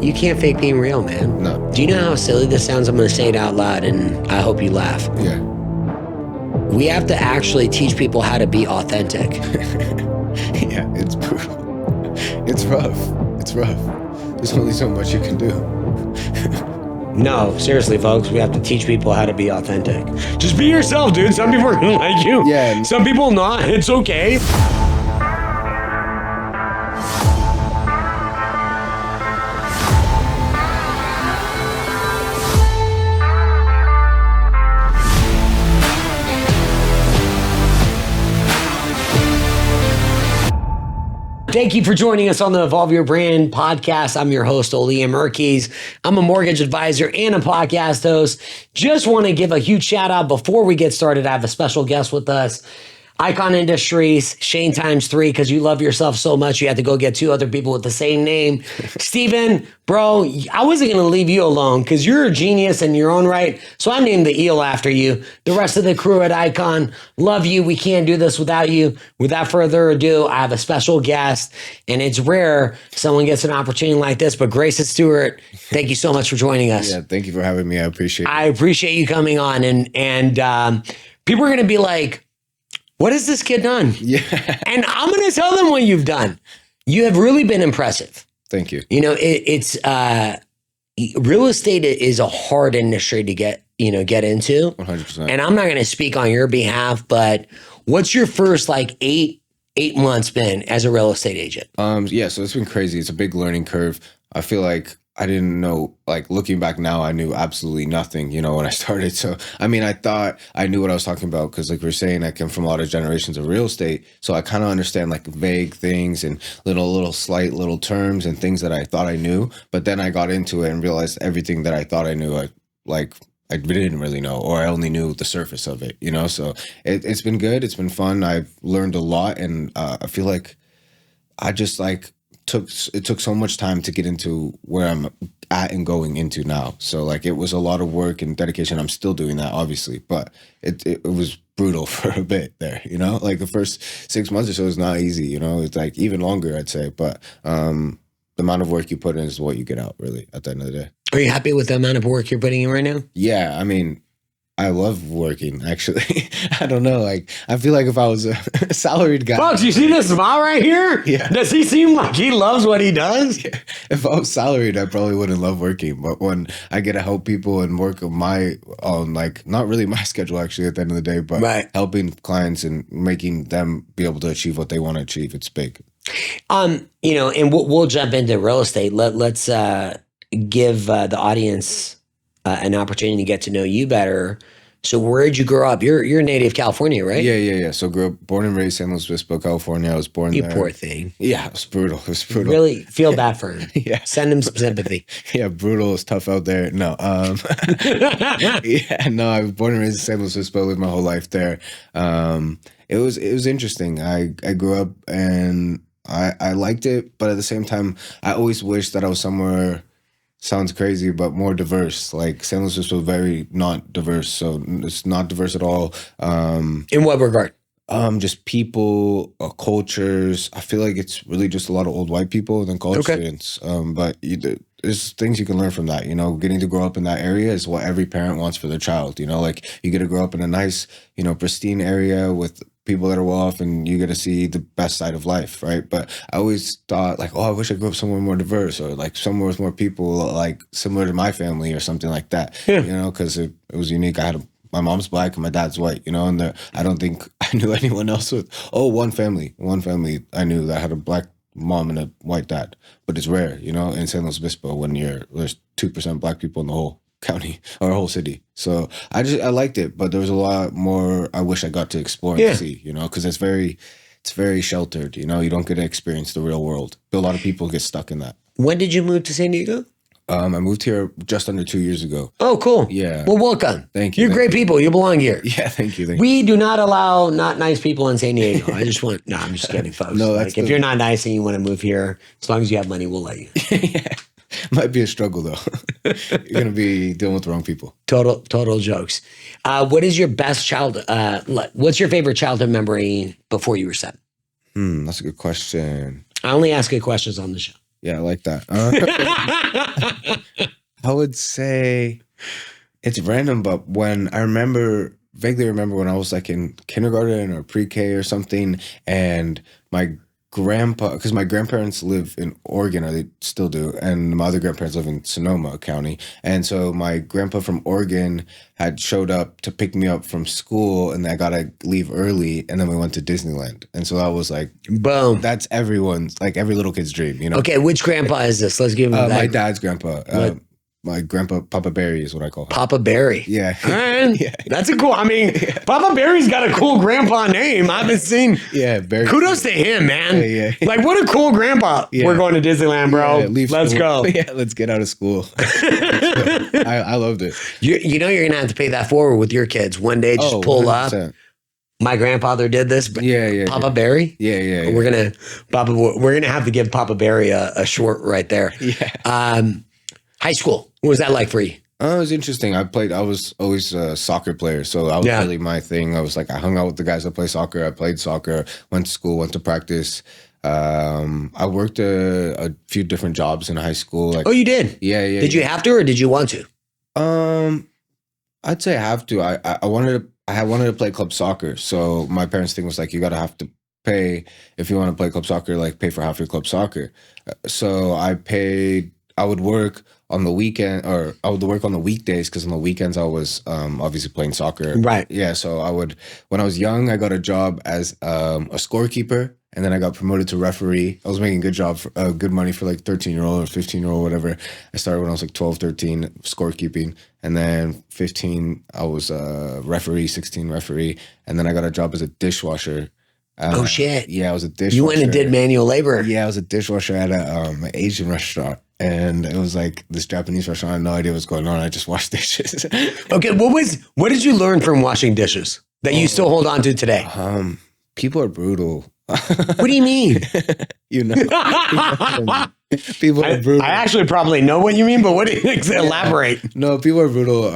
You can't fake being real, man. No. Do you know how silly this sounds? I'm going to say it out loud, and I hope you laugh. Yeah. We have to actually teach people how to be authentic. Yeah, it's brutal. It's rough. It's rough. There's only so much you can do. No, seriously, folks, we have to teach people how to be authentic. Just be yourself, dude. Some people are going to like you. Yeah. Some people not. It's okay. Thank you for joining us on the Evolve Your Brand podcast. I'm your host, Ollie Amirkhiz. I'm a mortgage advisor and a podcast host. Just want to give a huge shout out before we get started. I have a special guest with us, Icon Industries, Shane ×3, because you love yourself so much, you had to go get two other people with the same name. Steven, bro, I wasn't going to leave you alone because you're a genius in your own right. So I named the eel after you. The rest of the crew at Icon, love you. We can't do this without you. Without further ado, I have a special guest, and it's rare someone gets an opportunity like this, but Grayson Stewart, thank you so much for joining us. Yeah, thank you for having me. I appreciate it. I appreciate you coming on, and people are going to be like, what has this kid done? Yeah. And I'm going to tell them what you've done. You have really been impressive. Thank you. You know, it's real estate is a hard industry to get into. 100%. And I'm not going to speak on your behalf, but what's your first like eight months been as a real estate agent? Yeah, so it's been crazy. It's a big learning curve. I feel like I didn't know, like looking back now, I knew absolutely nothing, when I started. So, I mean, I thought I knew what I was talking about because like we were saying, I come from a lot of generations of real estate. So I kind of understand like vague things and little slight little terms and things that I thought I knew. But then I got into it and realized everything that I thought I knew, I didn't really know, or I only knew the surface of it, So it's been good. It's been fun. I've learned a lot. And I feel like I just it took so much time to get into where I'm at and going into now. So like it was a lot of work and dedication. I'm still doing that, obviously, but it was brutal for a bit there, like the first 6 months or so is not easy, it's like even longer, I'd say. But the amount of work you put in is what you get out, really, at the end of the day. Are you happy with the amount of work you're putting in right now? Yeah, I mean, I love working, actually. I don't know. Like, I feel like if I was a salaried guy. Folks, you see this smile right here? Yeah. Does he seem like he loves what he does? Yeah. If I was salaried, I probably wouldn't love working. But when I get to help people and work on my own, like, not really my schedule, actually, at the end of the day, but helping clients and making them be able to achieve what they want to achieve, it's big. And we'll jump into real estate. Let's give the audience an opportunity to get to know you better. So where did you grow up? You're a native California, right? Yeah. So born and raised San Luis Obispo, California. I was born there. You poor thing. Yeah, it was brutal. It was brutal. Really feel bad for him. Yeah. Send him some sympathy. Yeah, brutal. It's tough out there. No. Yeah, no, I was born and raised in San Luis Obispo, lived my whole life there. It was interesting. I grew up and I liked it, but at the same time, I always wished that I was somewhere. Sounds crazy, but more diverse. Like San Luis was very not diverse, so it's not diverse at all. In what regard? Just people, cultures. I feel like it's really just a lot of old white people and then college students. But there's things you can learn from that. Getting to grow up in that area is what every parent wants for their child. Like you get to grow up in a nice, pristine area with people that are well off, and you get to see the best side of life, right? But I always thought like, I wish I grew up somewhere more diverse, or like somewhere with more people like similar to my family or something like that. Yeah. Because it was unique. My mom's black and my dad's white, and I don't think I knew anyone else with one family I knew that had a black mom and a white dad, but it's rare, in San Luis Obispo when there's 2% black people in the whole county or whole city. So I liked it, but there was a lot more I wish I got to explore and see, because it's very sheltered, you don't get to experience the real world. But a lot of people get stuck in that. When did you move to San Diego? I moved here just under 2 years ago. Oh, cool. Yeah. Well, welcome. Thank you. You're great people. You belong here. Yeah, thank you. We do not allow not nice people in San Diego. I'm just kidding, folks. No, if you're not nice and you want to move here, as long as you have money, we'll let you. Yeah. Might be a struggle though. You're gonna be dealing with the wrong people. Total jokes. What is your best what's your favorite childhood memory before you were 7? That's a good question. I only ask good questions on the show. Yeah, I like that. I would say it's random, but when I vaguely remember when I was like in kindergarten or pre-K or something, and my grandpa, because my grandparents live in Oregon, or they still do, and my other grandparents live in Sonoma County, and so my grandpa from Oregon had showed up to pick me up from school, and I gotta leave early, and then we went to Disneyland, and so that was like, boom. that's everyone's, like every little kid's dream, you know. Okay, which grandpa is this? Let's give him My dad's grandpa. My grandpa, Papa Barry is what I call him. Papa Barry. Yeah. All right. Yeah. That's a cool, I mean, Papa Barry's got a cool grandpa name. I haven't seen. Yeah, Barry. Kudos to him, man. Yeah. Like, what a cool grandpa. Yeah. We're going to Disneyland, bro. Yeah, Let's go. Yeah, let's get out of school. I loved it. You know you're going to have to pay that forward with your kids. One day, just pull 100%. up. My grandfather did this, but Yeah. Papa Barry. Yeah. We're gonna have to give Papa Barry a short right there. Yeah. High school. What was that like for you? It was interesting. I was always a soccer player. So that was really my thing. I was like, I hung out with the guys that play soccer. I played soccer, went to school, went to practice. I worked a few different jobs in high school. Like, Oh, you did? Yeah. Did you have to, or did you want to? I'd say I have to. I wanted to play club soccer. So my parents' thing was like, you gotta have to pay if you want to play club soccer, like pay for half your club soccer. So I would work on the weekend, or I would work on the weekdays, because on the weekends I was obviously playing soccer. Right. Yeah. So when I was young, I got a job as a scorekeeper, and then I got promoted to referee. I was making good money for like 13-year-old or 15-year-old, whatever. I started when I was like 12, 13, scorekeeping. And then 15, I was a referee, 16 referee. And then I got a job as a dishwasher. Oh, shit. Yeah, I was a dishwasher. You went and did manual labor. Yeah, I was a dishwasher at an Asian restaurant. And it was like this Japanese restaurant. I had no idea what's going on. I just washed dishes. Okay, what did you learn from washing dishes that you still hold on to today? People are brutal. What do you mean? You know, people are brutal. I actually probably know what you mean, but what do you elaborate? No, people are brutal.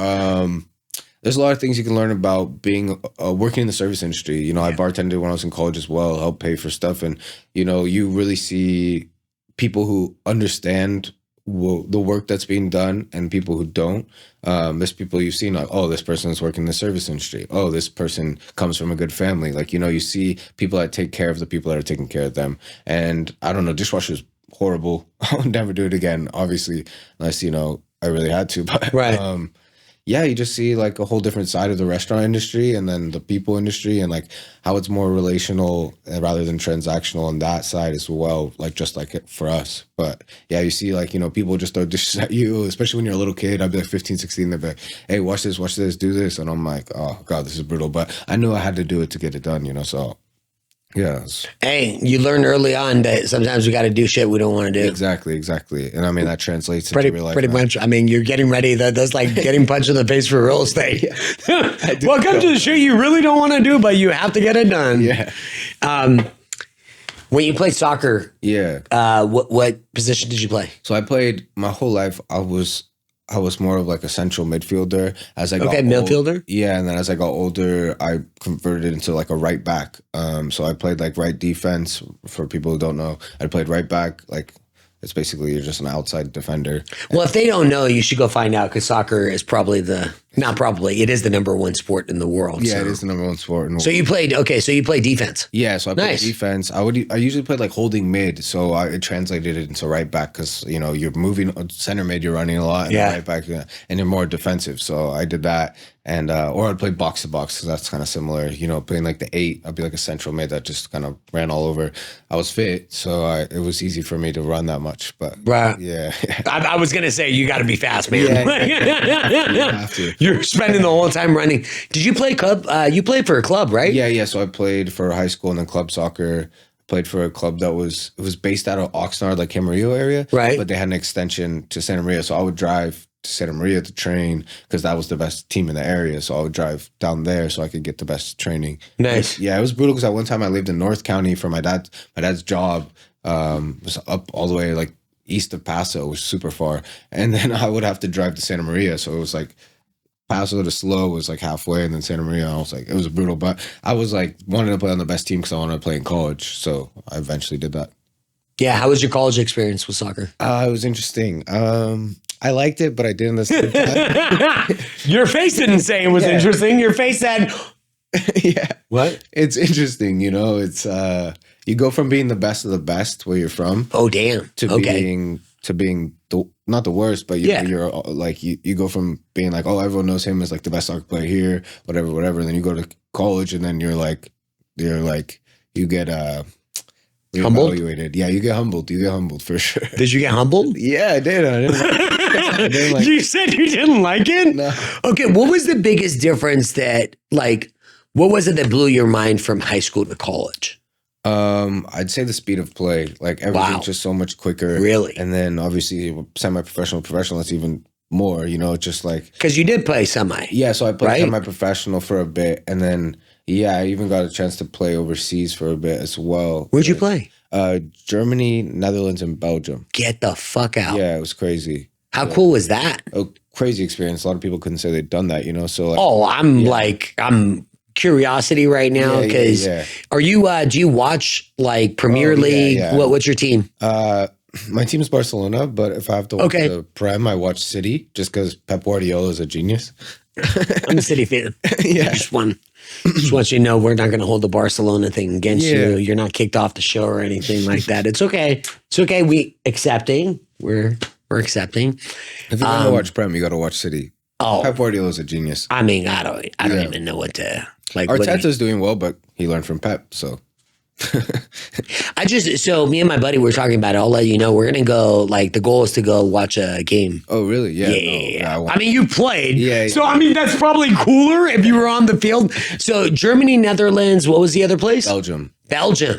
There's a lot of things you can learn about being working in the service industry. You know, I bartended when I was in college as well, helped pay for stuff, and you know, you really see people who understand the work that's being done and people who don't. There's people you've seen like, oh, this person is working in the service industry. Oh, this person comes from a good family. Like, you know, you see people that take care of the people that are taking care of them. And I don't know, dishwasher's horrible. I'll never do it again, obviously, unless, you know, I really had to. But right. Yeah, you just see like a whole different side of the restaurant industry and then the people industry, and like how it's more relational rather than transactional on that side as well, like just like it for us. But yeah, you see like, you know, people just throw dishes at you, especially when you're a little kid. I'd be like 15, 16, they'd be like, hey, watch this, do this. And I'm like, oh God, this is brutal. But I knew I had to do it to get it done, you know, so. Yeah. Hey, you learned early on that sometimes we got to do shit we don't want to do. Exactly. And I mean, that translates into real life. Pretty much. I mean, you're getting ready. That's like getting punched in the face for real estate. Welcome to the shit you really don't want to do, but you have to get it done. Yeah. When you played soccer, what position did you play? So I played my whole life. I was more of like a central midfielder. As I got midfielder? Yeah, and then as I got older, I converted into like a right back. So I played like right defense. For people who don't know, I played right back. Like, it's basically you're just an outside defender. Well, if they don't know, you should go find out, because soccer is probably it is the number one sport in the world. Yeah, it is the number one sport in the world. So you played defense. Yeah, so I played defense. I usually played like holding mid, so it translated it into right back, because you know you're moving center mid, you're running a lot, and right back, and you're more defensive. So I did that, and or I'd play box to box, because that's kind of similar. You know, playing like the 8, I'd be like a central mid that just kind of ran all over. I was fit, so it was easy for me to run that much. But right, yeah, I was gonna say you got to be fast, man. Yeah, you have to. You're spending the whole time running. Did you play club? You played for a club, right? Yeah. So I played for high school and then club soccer. Played for a club that was based out of Oxnard, like Camarillo area. Right. But they had an extension to Santa Maria. So I would drive to Santa Maria to train, because that was the best team in the area. So I would drive down there so I could get the best training. Nice. Yeah, it was brutal, because at one time I lived in North County for my dad's job. Was up all the way like east of Paso, which was super far. And then I would have to drive to Santa Maria. So it was like Paso to Slow was like halfway, and then Santa Maria, I was like, it was brutal. But I was like wanting to play on the best team because I wanted to play in college. So I eventually did that. Yeah. How was your college experience with soccer? It was interesting. I liked it, but I didn't at the same time. Your face didn't say it was interesting. Your face said, yeah. What? It's interesting, you know. It's you go from being the best of the best where you're from. Oh, damn. To being not the worst, but you're like you go from being like, oh, everyone knows him as like the best soccer player here, whatever. And then you go to college, and then you're like you get humbled. Evaluated. Yeah, you get humbled. You get humbled for sure. Did you get humbled? Yeah, I did. I didn't like you said you didn't like it? No. Okay, what was the biggest difference that what was it that blew your mind from high school to college? I'd say the speed of play. Like everything's just so much quicker. Really? And then obviously semi-professional, professional, it's even more, you know, just like. Because you did play semi. Yeah, so I played semi-professional for a bit. And then, I even got a chance to play overseas for a bit as well. Where'd you play? Germany, Netherlands, and Belgium. Get the fuck out. Yeah, it was crazy. How cool was that? A crazy experience. A lot of people couldn't say they'd done that, you know, so like. I'm curiosity right now because are you do you watch like Premier League? What's your team? My team is Barcelona, but if I have to watch the Prem, I watch City just because Pep Guardiola is a genius. I'm a City fan. Just want you to know we're not going to hold the Barcelona thing against you. You're not kicked off the show or anything like that. It's okay. It's okay. We're accepting. If you're going to watch Prem, you got to watch City. Oh, Pep Guardiola is a genius. I mean, I don't even know what to like. Arteta's doing well, but he learned from Pep, so. So me and my buddy were talking about it. I'll let you know. We're gonna go. Like the goal is to go watch a game. Oh, really? Yeah. Yeah. I mean, you played. Yeah. So I mean, that's probably cooler if you were on the field. So Germany, Netherlands. What was the other place? Belgium.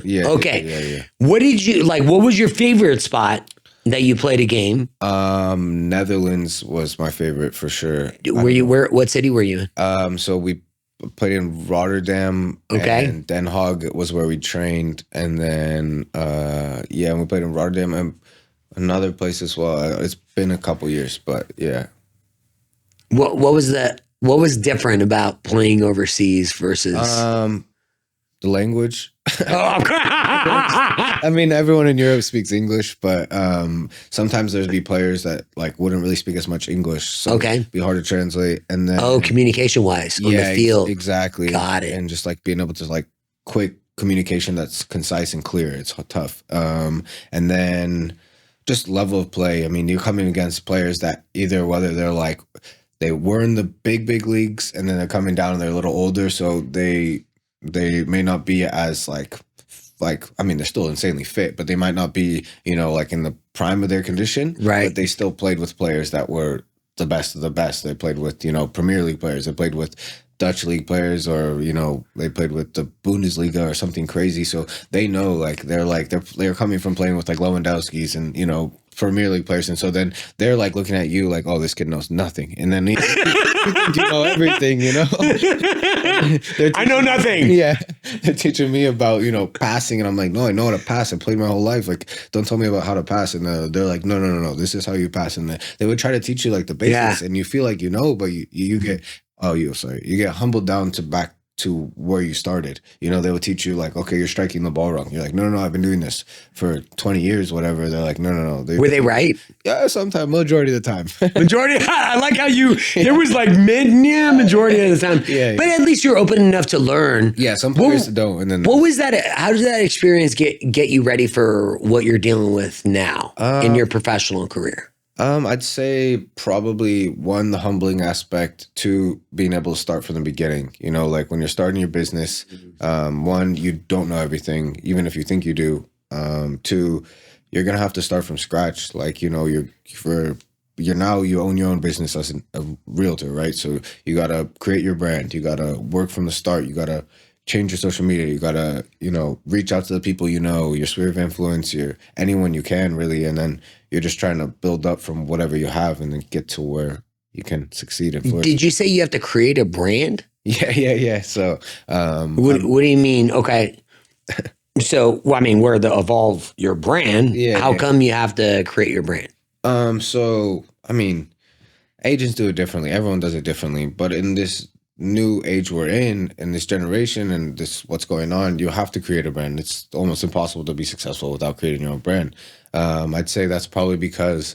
Yeah. Okay. Yeah. What did you like? What was your favorite spot that you played a game? Netherlands was my favorite for sure. What city were you in? So we played in Rotterdam. And Den Haag was where we trained. And then, we played in Rotterdam and another place as well. It's been a couple years, but yeah. What was different about playing overseas versus the language? I mean, everyone in Europe speaks English, but sometimes there'd be players that like wouldn't really speak as much English, so it'd be hard to translate. And then communication wise on the field, exactly, got it. And just like being able to like quick communication that's concise and clear, it's tough. And then just level of play. I mean, you're coming against players that whether they're like they were in the big leagues and then they're coming down and they're a little older, so they may not be as like I mean, they're still insanely fit, but they might not be, you know, like in the prime of their condition. Right. But they still played with players that were the best of the best. They played with, you know, Premier League players. They played with Dutch league players, or, you know, they played with the Bundesliga or something crazy. So they know, like, they're coming from playing with like Lewandowski's and, you know, Premier League players, and so then they're like looking at you like, oh, this kid knows nothing, and then you know everything, you know. I know nothing. Yeah, they're teaching me about, you know, passing, and I'm like, no, I know how to pass. I played my whole life. Like, don't tell me about how to pass. And they're like, no, this is how you pass. And they would try to teach you like the basics, and you feel like you know, but you get you get humbled down to back to where you started. You know, they will teach you like, okay, you're striking the ball wrong. You're like, no, I've been doing this for 20 years, whatever. They're like, no. Were they right? Yeah, sometimes, majority of the time. I like how there was like majority of the time. Yeah. But at least you're open enough to learn. Yeah, some players don't. And then what was that? How did that experience get you ready for what you're dealing with now in your professional career? I'd say probably one, the humbling aspect, two, being able to start from the beginning. You know, like when you're starting your business, one, you don't know everything, even if you think you do. Two, you're gonna have to start from scratch. Like, you know, you own your own business as a realtor, right? So you gotta create your brand. You gotta work from the start. You gotta change your social media. You gotta, you know, reach out to the people you know, your sphere of influence, anyone you can really, and then you're just trying to build up from whatever you have and then get to where you can succeed and flourish. Did you say you have to create a brand? Yeah. So, what do you mean? Okay. So, I mean, where to evolve your brand? How come you have to create your brand? So, I mean, agents do it differently. Everyone does it differently. But in this new age we're in this generation and this what's going on, you have to create a brand. It's almost impossible to be successful without creating your own brand. I'd say that's probably because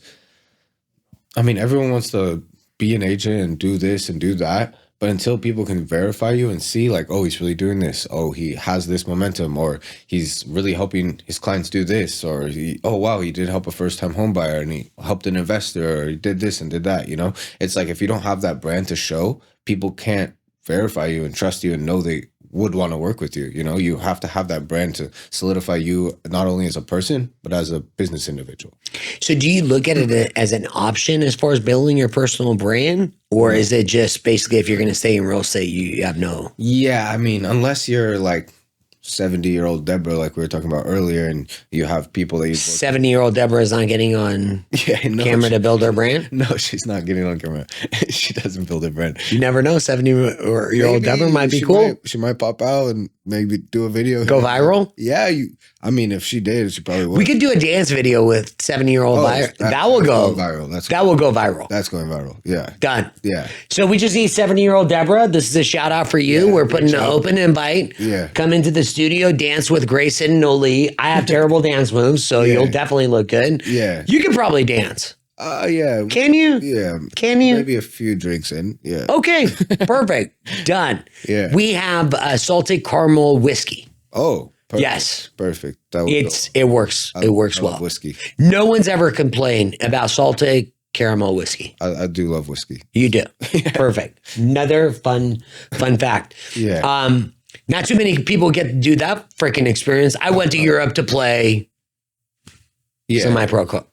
I mean, everyone wants to be an agent and do this and do that. But until people can verify you and see like, oh, he's really doing this. Oh, he has this momentum, or he's really helping his clients do this, or oh, wow, he did help a first-time home buyer and he helped an investor, or he did this and did that, you know? It's like if you don't have that brand to show, people can't verify you and trust you and know they would want to work with you. You know, you have to have that brand to solidify you not only as a person, but as a business individual. So do you look at it as an option as far as building your personal brand? Or is it just basically if you're going to stay in real estate, you have no? Yeah, I mean, unless you're like 70-year-old Deborah, like we were talking about earlier, and you have people that you 70-year-old Deborah is not getting on camera to build her brand? No, she's not getting on camera. She doesn't build her brand. You never know. 70-year-old Deborah might be cool. She might pop out and maybe do a video. Go viral? Yeah. I mean, if she did, she probably would. We could do a dance video with 70-year-old buyer. That will go viral. That will go viral. That's going viral. Yeah. Done. Yeah. So we just need 70-year-old Deborah. This is a shout out for you. Yeah, we're putting an open invite. Yeah. Come into the studio, dance with Grayson and Ollie. I have terrible dance moves, so you'll definitely look good. Yeah. You can probably dance. Yeah. Can you? Yeah. Can you? Maybe a few drinks in. Yeah. Okay. Perfect. Done. Yeah. We have salted caramel whiskey. Oh. Perfect. Yes. Perfect. It works. It works well. Whiskey. No one's ever complained about salted caramel whiskey. I do love whiskey. You do. Perfect. Another fun fact. Yeah. Not too many people get to do that freaking experience. I went to Europe to play semi-pro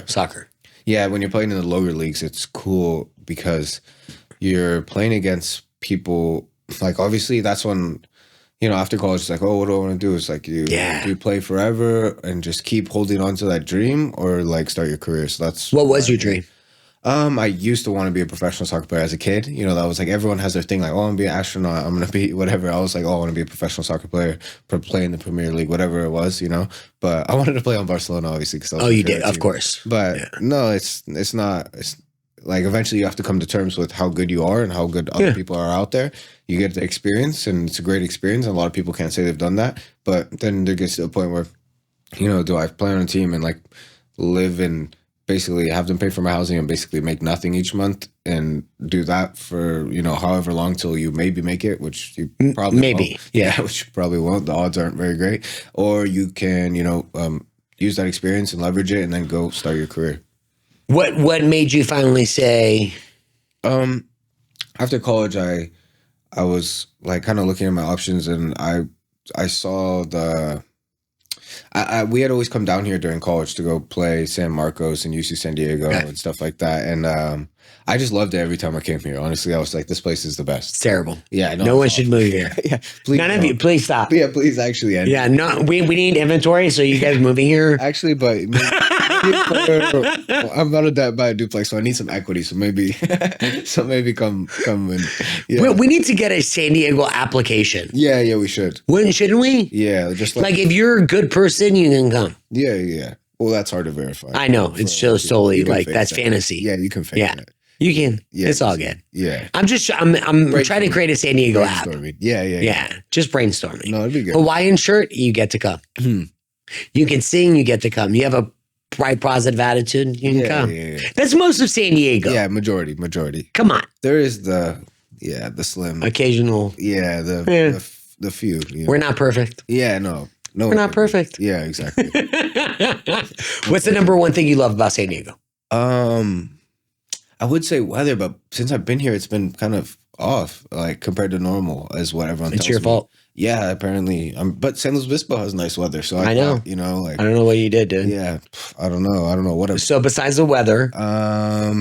soccer. Yeah, when you're playing in the lower leagues, it's cool because you're playing against people. Like, obviously, that's when, you know, after college, it's like, oh, what do I want to do? It's like, do you play forever and just keep holding on to that dream, or like start your career? So that's what was your dream? I used to want to be a professional soccer player as a kid. You know, that was like, everyone has their thing, like, oh, I'm gonna be an astronaut, I'm gonna be whatever. I was like, oh, I want to be a professional soccer player, play in the Premier League, whatever it was, you know. But I wanted to play on Barcelona, obviously, because you did, of course. But no, it's not. It's like, eventually you have to come to terms with how good you are and how good other people are out there. You get the experience, and it's a great experience, and a lot of people can't say they've done that. But then there gets to a point where, you know, do I play on a team and like live and basically have them pay for my housing and basically make nothing each month and do that for, you know, however long till you maybe make it, which you probably won't. Yeah, which you probably won't. The odds aren't very great. Or you can, you know, use that experience and leverage it and then go start your career. What made you finally say? After college, I was like kind of looking at my options, and I saw we had always come down here during college to go play San Marcos and UC San Diego and stuff like that. And I just loved it every time I came here. Honestly, I was like, this place is the best. It's terrible. Yeah, no one should move here. Yeah, please. None of you, please stop. Yeah, please actually end. Yeah, no, we need inventory, so you guys moving here. Actually, but I'm not a buy a duplex, so I need some equity. So maybe come and we need to get a San Diego application. Yeah, we should. Shouldn't we? Yeah, just like if you're a good person, you can come. Yeah. Well, that's hard to verify. I know. It's just solely like that's fantasy. Yeah, you can fake that. You can. Yeah, it's all good. Yeah. I'm trying to create a San Diego app. Yeah. Just brainstorming. No, it'd be good. Hawaiian shirt, you get to come. You can sing, you get to come. You have a bright, positive attitude, you can come. Yeah. That's most of San Diego. Yeah, majority. Come on. There is the slim. Occasional. Yeah, the few. You know. We're not perfect. Yeah, no. We're not perfect. Yeah, exactly. What's the number one thing you love about San Diego? I would say weather, but since I've been here, it's been kind of off, like compared to normal, is what everyone tells me. It's your fault. Yeah, apparently. But San Luis Obispo has nice weather, so I know. Thought, you know, like I don't know what you did, dude. Yeah, I don't know what. So besides the weather, I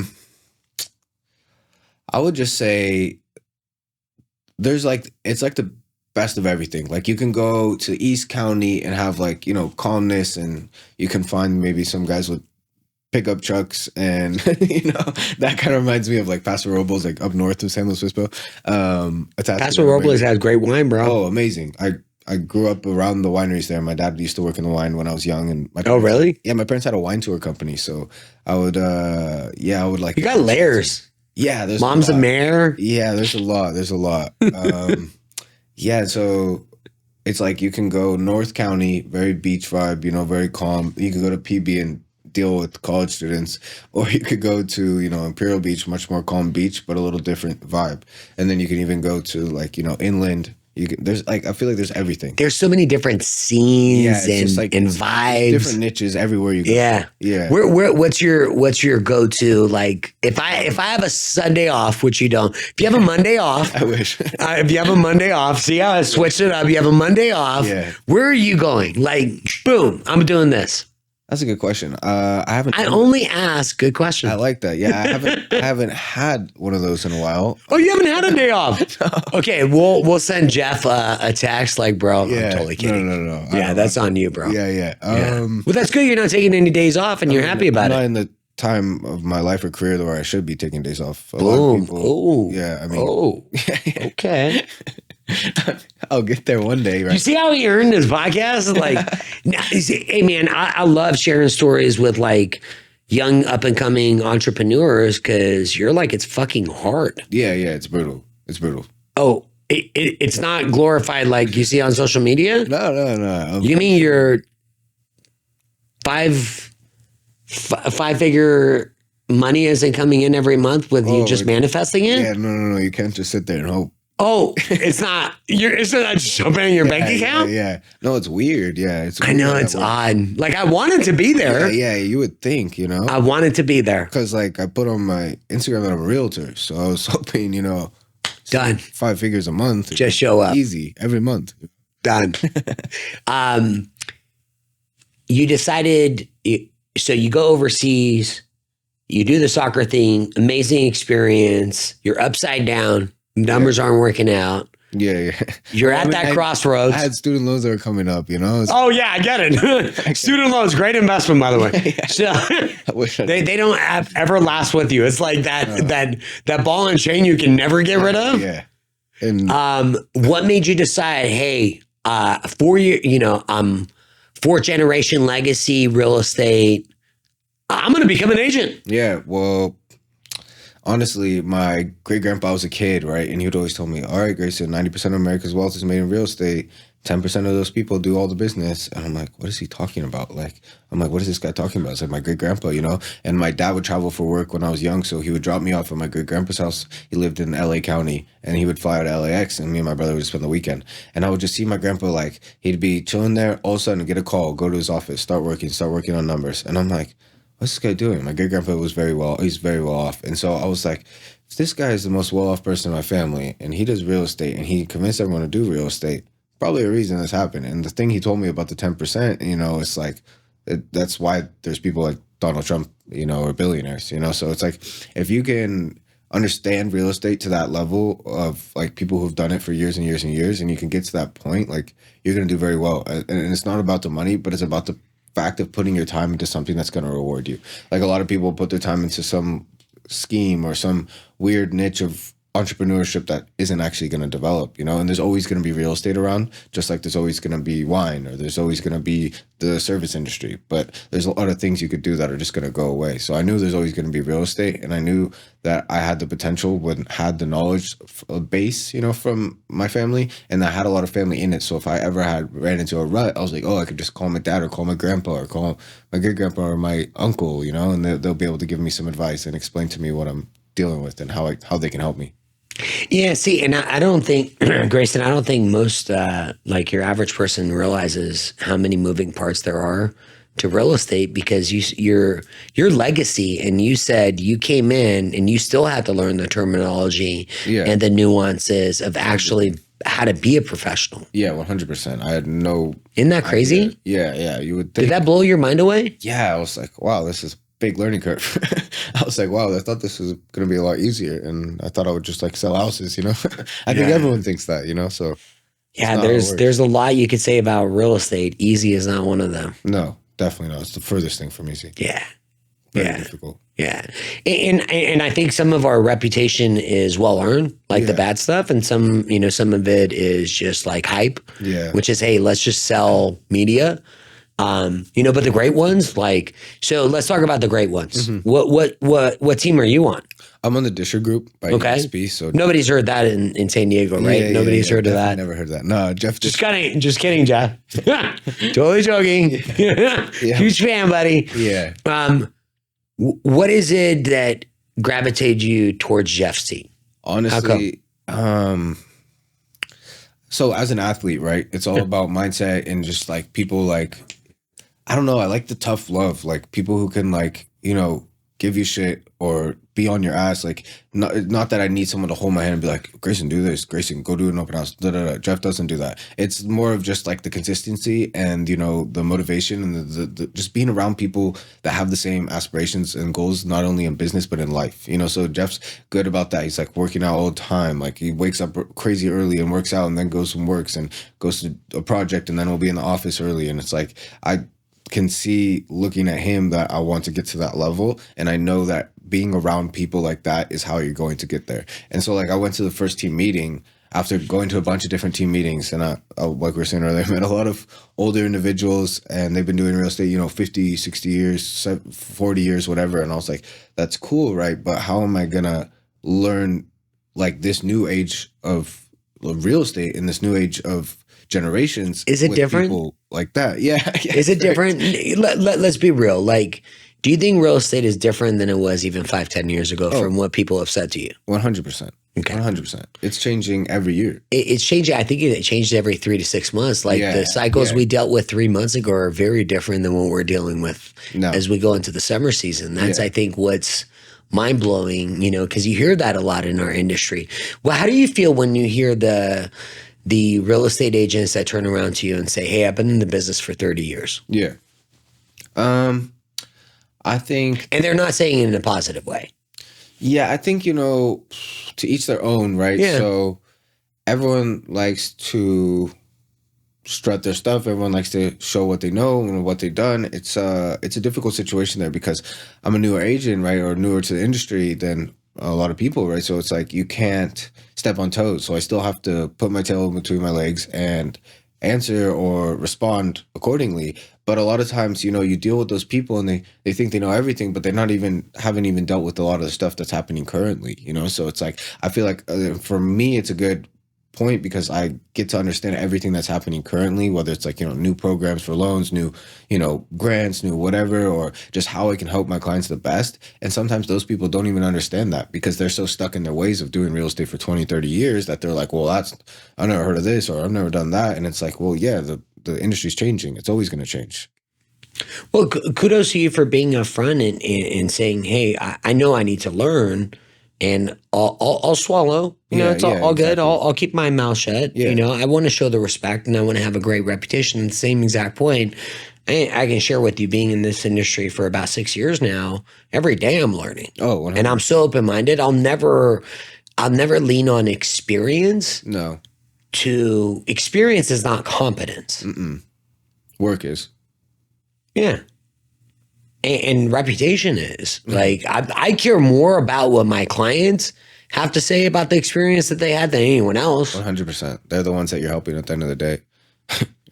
would just say there's like it's like the best of everything. Like you can go to East County and have like, you know, calmness, and you can find maybe some guys with pickup trucks, and you know, that kind of reminds me of like Paso Robles, like up north of San Luis Obispo. Paso Robles has great wine, bro. Oh, amazing. I grew up around the wineries there. My dad used to work in the wine when I was young, and oh, really? Yeah, my parents had a wine tour company, so I would like. You got layers. Yeah, there's mom's a mayor. Yeah, there's a lot. Yeah, so it's like you can go North County, very beach vibe, you know, very calm. You can go to PB and deal with college students, or you could go to, you know, Imperial Beach, much more calm beach, but a little different vibe. And then you can even go to like, you know, inland. There's like, I feel like there's everything. There's so many different scenes and vibes, different niches everywhere you go. Yeah. Yeah. What's your go-to? Like if I have a Sunday off, which you don't, if you have a Monday off, I wish. If you have a Monday off, see how I switched it up. You have a Monday off. Yeah. Where are you going? Like, boom, I'm doing this. That's a good question. I only ask good questions. I like that. Yeah, I haven't had one of those in a while. Oh, you haven't had a day off? No. Okay, we'll send Jeff a text like, bro, Yeah. I'm totally kidding. No. Yeah, that's on you, bro. Yeah. Well, that's good. You're not taking any days off, and you're happy about I'm it. not in the time of my life or career where I should be taking days off. A lot Boom. of people, Oh. yeah. I mean, Oh. Okay. I'll get there one day, right? You see how he earned his podcast? Like, you see, hey man, I love sharing stories with like young up and coming entrepreneurs because you're like, it's fucking hard. Yeah, it's brutal. It's brutal. Oh, it's not glorified like you see on social media? No. You mean your five-figure money isn't coming in every month with you just manifesting it? Yeah, no. You can't just sit there and hope. Oh, it's not just opening your bank account? Yeah. No, it's weird. Yeah. I know it's odd. Like I wanted to be there. Yeah, you would think, you know. I wanted to be there. Because like I put on my Instagram that I'm a realtor. So I was hoping, you know, done 5 figures a month. Just show up. Easy every month. Done. You decided, so you go overseas, you do the soccer thing, amazing experience. You're upside down. Numbers aren't working out. Yeah. You're at that crossroads. I had student loans that were coming up, you know? Oh, yeah, I get it. Student loans, great investment, by the way. So, they don't ever last with you. It's like that ball and chain you can never get rid of. Yeah. And what made you decide, hey, 4 year, fourth generation legacy real estate, I'm going to become an agent? Yeah, well, honestly, my great-grandpa was a kid, right? And he would always tell me, all right, Grayson, 90% of America's wealth is made in real estate. 10% of those people do all the business. And I'm like, what is he talking about? Like, I'm like, what is this guy talking about? It's like my great-grandpa, you know? And my dad would travel for work when I was young, so he would drop me off at my great-grandpa's house. He lived in LA County, and he would fly out to LAX, and me and my brother would spend the weekend. And I would just see my grandpa, like, he'd be chilling there, all of a sudden get a call, go to his office, start working on numbers. And I'm like, what's this guy doing? My great-grandpa was he's very well off. And so I was like, if this guy is the most well-off person in my family, and he does real estate, and he convinced everyone to do real estate, probably a reason this happened. And the thing he told me about the 10%, you know, it's like, that's why there's people like Donald Trump, you know, or billionaires, you know? So it's like, if you can understand real estate to that level of like people who've done it for years and years and years, and you can get to that point, like you're going to do very well. And it's not about the money, but it's about the fact of putting your time into something that's going to reward you. Like a lot of people put their time into some scheme or some weird niche of entrepreneurship that isn't actually going to develop, you know? And there's always going to be real estate around, just like there's always going to be wine, or there's always going to be the service industry. But there's a lot of things you could do that are just going to go away. So I knew there's always going to be real estate, and I knew that I had the potential when had the knowledge base, you know, from my family, and I had a lot of family in it. So if I ever ran into a rut, I was like, oh, I could just call my dad or call my grandpa or call my great grandpa or my uncle, you know, and they'll be able to give me some advice and explain to me what I'm dealing with and how they can help me. Yeah, see, and I don't think, Grayson, I don't think most, like your average person realizes how many moving parts there are to real estate, because your legacy, and you said you came in and you still had to learn the terminology and the nuances of actually how to be a professional. Yeah, 100%. I had no. Isn't that crazy? Idea. Yeah. You would think. Did that blow your mind away? Yeah, I was like, wow, this is a big learning curve. I was like, wow, I thought this was going to be a lot easier, and I thought I would just like sell houses, you know. I think everyone thinks that, you know. So yeah, there's a lot you could say about real estate. Easy is not one of them. No, definitely not. It's the furthest thing from easy. Yeah, very difficult. Yeah, and I think some of our reputation is well earned, like the bad stuff, and some of it is just like hype. Yeah, which is, hey, let's just sell media. But the great ones, like, so let's talk about the great ones. What team are you on? I'm on the Disher Group by ESP. So nobody's heard that in San Diego, right? Nobody's heard of that. Never heard that. No, Jeff. Just kidding, Jeff. Totally joking. Huge fan, buddy. Yeah. What is it that gravitated you towards Jeff's team? Honestly, so as an athlete, right? It's all about mindset and just like people like, I don't know. I like the tough love, like people who can like, give you shit or be on your ass. Like, not that I need someone to hold my hand and be like, Grayson, do this. Grayson, go do an open house. Jeff doesn't do that. It's more of just like the consistency and, the motivation and the just being around people that have the same aspirations and goals, not only in business, but in life. So Jeff's good about that. He's like working out all the time. Like he wakes up crazy early and works out and then goes and works and goes to a project and then will be in the office early. And it's like, I can see looking at him that I want to get to that level. And I know that being around people like that is how you're going to get there. And so like I went to the first team meeting after going to a bunch of different team meetings. And like we were saying earlier, I met a lot of older individuals and they've been doing real estate, 50, 60 years, 40 years, whatever. And I was like, that's cool, right? But how am I going to learn like this new age of real estate in this new age of generations? Is it different? People like that. Yeah. Is it different? Let's be real. Like, do you think real estate is different than it was even 5-10 years ago from what people have said to you? 100%. Okay. 100%. It's changing every year. It's changing. I think it changed every 3 to 6 months. Like the cycles we dealt with 3 months ago are very different than what we're dealing with as we go into the summer season. That's, I think, what's mind blowing, because you hear that a lot in our industry. Well, how do you feel when you hear the real estate agents that turn around to you and say, hey, I've been in the business for 30 years? Yeah. I think... And they're not saying it in a positive way. Yeah, I think, to each their own, right? Yeah. So everyone likes to strut their stuff. Everyone likes to show what they know and what they've done. It's a difficult situation there because I'm a newer agent, right? Or newer to the industry than a lot of people, right? So it's like you can't step on toes. So I still have to put my tail between my legs and answer or respond accordingly. But a lot of times, you deal with those people and they think they know everything, but they're haven't even dealt with a lot of the stuff that's happening currently, So it's like, I feel like for me, it's a good point because I get to understand everything that's happening currently, whether it's like, new programs for loans, new, grants, new whatever, or just how I can help my clients the best. And sometimes those people don't even understand that because they're so stuck in their ways of doing real estate for 20, 30 years that they're like, well, I've never heard of this or I've never done that. And it's like, well, yeah, the industry's changing. It's always going to change. Well, kudos to you for being upfront and saying, hey, I know I need to learn. And I'll swallow, it's all good. Exactly. I'll keep my mouth shut. Yeah. I want to show the respect and I want to have a great reputation. The same exact point. I can share with you being in this industry for about 6 years now. Every day I'm learning. Oh, 100%. And I'm so open-minded. I'll never lean on experience. No. Experience is not competence. Work is. Yeah. And reputation is. Like, I care more about what my clients have to say about the experience that they had than anyone else. 100%. They're the ones that you're helping at the end of the day.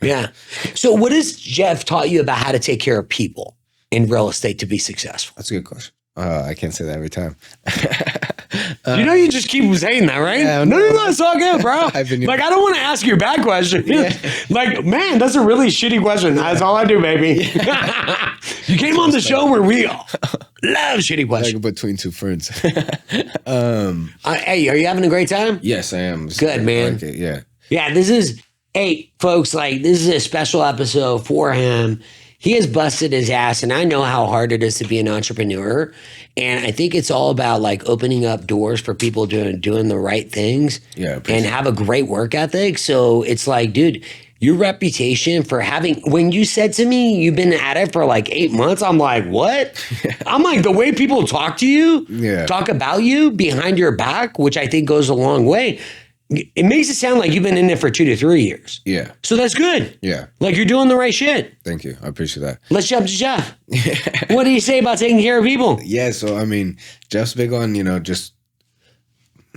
Yeah. So what has Jeff taught you about how to take care of people in real estate to be successful? That's a good question. I can't say that every time. You just keep saying that, right? Yeah, no, it's all good, bro. I don't want to ask you a bad question. Yeah. Like, man, that's a really shitty question. That's all I do, baby. You came on the show where we all love shitty questions. Like between two friends. Hey, are you having a great time? Yes, I am. Good, man. Like it, yeah. Yeah, this is a special episode for him. He has busted his ass, and I know how hard it is to be an entrepreneur. And I think it's all about like opening up doors for people doing the right things and have a great work ethic. So it's like, dude, your reputation for when you said to me, you've been at it for like 8 months, I'm like, what? I'm like, the way people talk to you, talk about you behind your back, which I think goes a long way. It makes it sound like you've been in it for 2 to 3 years. Yeah. So that's good. Yeah. Like you're doing the right shit. Thank you. I appreciate that. Let's jump to Jeff. What do you say about taking care of people? Yeah. So, I mean, Jeff's big on, just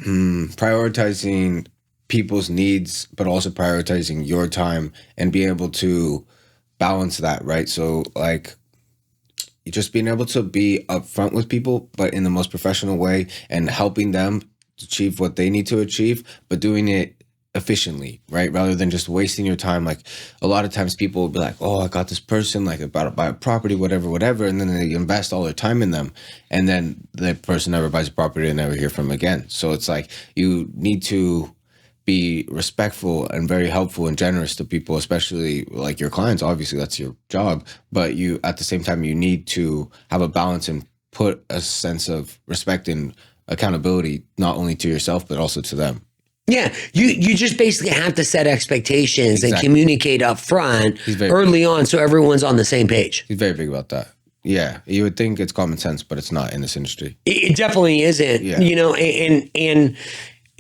prioritizing people's needs, but also prioritizing your time and being able to balance that, right? So like just being able to be upfront with people, but in the most professional way, and helping them achieve what they need to achieve, but doing it efficiently, right? Rather than just wasting your time. Like a lot of times people will be like, oh, I got this person like about to buy a property, whatever. And then they invest all their time in them. And then the person never buys a property and never hear from them again. So it's like, you need to be respectful and very helpful and generous to people, especially like your clients. Obviously that's your job, but you, at the same time, you need to have a balance and put a sense of respect and accountability, not only to yourself, but also to them. Yeah, you just basically have to set expectations and communicate up front early on so everyone's on the same page. He's very big about that. Yeah, you would think it's common sense, but it's not in this industry. It definitely isn't, you know, and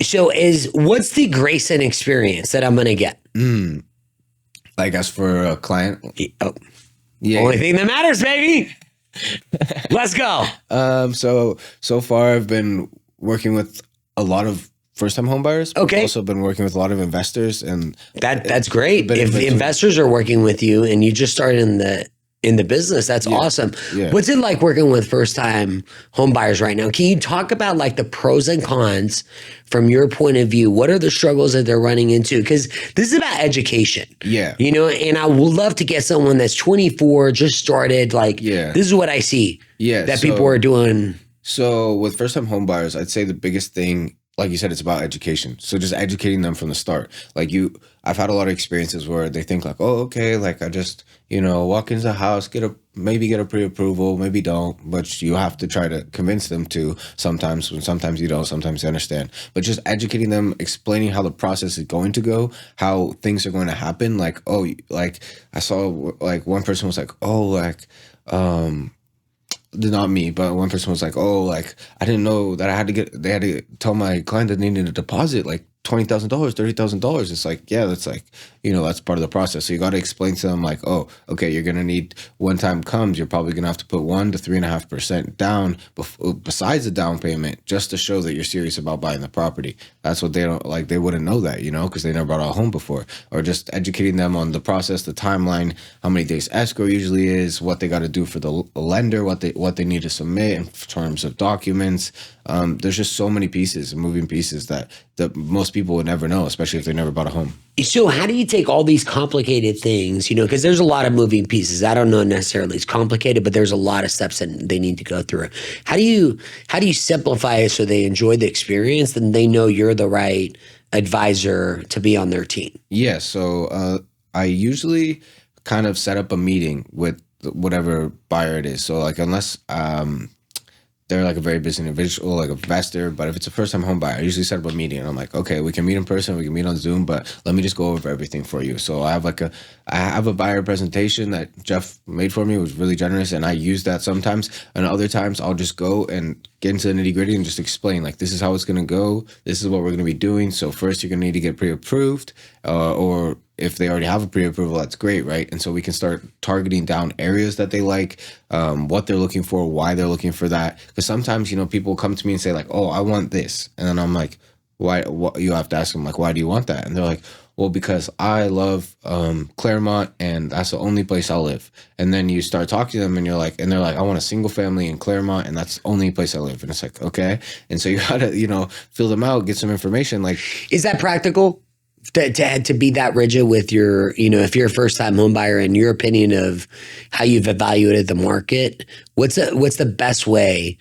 so what's the Grayson experience that I'm going to get? Like as for a client? Only thing that matters, baby. Let's go. So far I've been working with a lot of first-time home buyers. Okay. I've also been working with a lot of investors, and that's great. If investors are working with you and you just started in the business, that's awesome. Yeah. What's it like working with first-time home buyers right now? Can you talk about like the pros and cons from your point of view? What are the struggles that they're running into? Because this is about education. Yeah. You know, and I would love to get someone that's 24, just started, like, this is what I see that people are doing. So with first-time home buyers, I'd say the biggest thing, like you said, it's about education. So just educating them from the start. Like I've had a lot of experiences where they think like, oh, okay, like I just, walk into the house, maybe get a pre-approval, maybe don't, but you have to try to convince them to sometimes you don't, sometimes they understand. But just educating them, explaining how the process is going to go, how things are going to happen. Like, oh, like I saw like one person was like, oh, like, not me, but one person was like, oh, like, I didn't know that they had to tell my client that they needed a deposit, like $20,000, $30,000. It's like, yeah, that's like, that's part of the process. So you got to explain to them like, oh, okay, you're going to need, when time comes, you're probably going to have to put 1 to 3.5% down besides the down payment, just to show that you're serious about buying the property. That's what they don't like. They wouldn't know that, because they never bought a home before. Or just educating them on the process, the timeline, how many days escrow usually is, what they got to do for the lender, what they need to submit in terms of documents. There's just so many pieces and moving pieces that most people would never know, especially if they never bought a home. So how do you take all these complicated things, because there's a lot of moving pieces. I don't know necessarily it's complicated, but there's a lot of steps that they need to go through. How do you simplify it so they enjoy the experience and they know you're the right advisor to be on their team? Yeah. So I usually kind of set up a meeting with whatever buyer it is. So like unless they're like a very busy individual, like an investor, but if it's a first-time home buyer, I usually set up a meeting and I'm like, okay, we can meet in person, we can meet on Zoom, but let me just go over everything for you. So I have a buyer presentation that Jeff made for me. It was really generous, and I use that sometimes, and other times I'll just go and get into the nitty-gritty and just explain like, this is how it's going to go, this is what we're going to be doing. So first you're going to need to get pre-approved, or if they already have a pre-approval, that's great, right? And so we can start targeting down areas that they like, what they're looking for, why they're looking for that. Because sometimes, people come to me and say like, oh, I want this. And then I'm like, why? What? You have to ask them like, why do you want that? And they're like, well, because I love Claremont and that's the only place I'll live. And then you start talking to them and they're like, I want a single family in Claremont and that's the only place I live. And it's like, okay. And so you gotta, fill them out, get some information. Like, is that practical? To be that rigid with your, if you're a first-time home buyer, in your opinion of how you've evaluated the market, what's the best way